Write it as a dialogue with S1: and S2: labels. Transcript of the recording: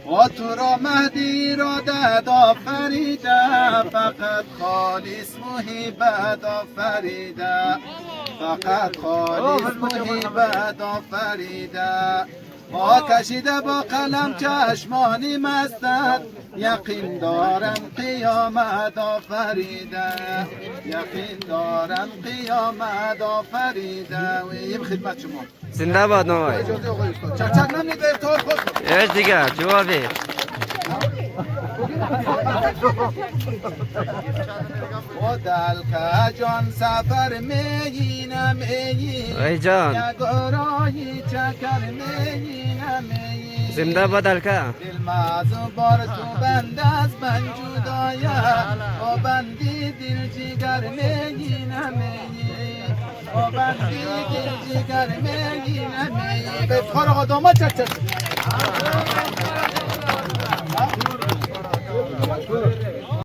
S1: و تو را مهدی را داد آفریده فقط خالص محبت آفریده فقط خالص محبت آفریده ما کشیده با قلم چشمانی مستد یقین دارم قیامت آفریده یقین دارم قیامت آفریده ویم خدمت شما
S2: زنده باد نوای
S1: اجازه آقای استاد چک چک نمید به افتار خود
S2: ايش دیگه جوابی
S1: و دلکه جان سفر میینم
S2: ای جان
S1: یک آرایی چکر میینم
S2: زنده باد الکه
S1: دل مازو بار تو بند از من جدایه و بندی دل جگر میینم و بندی دل جگر میینم به افتخار آقا داماد چک چک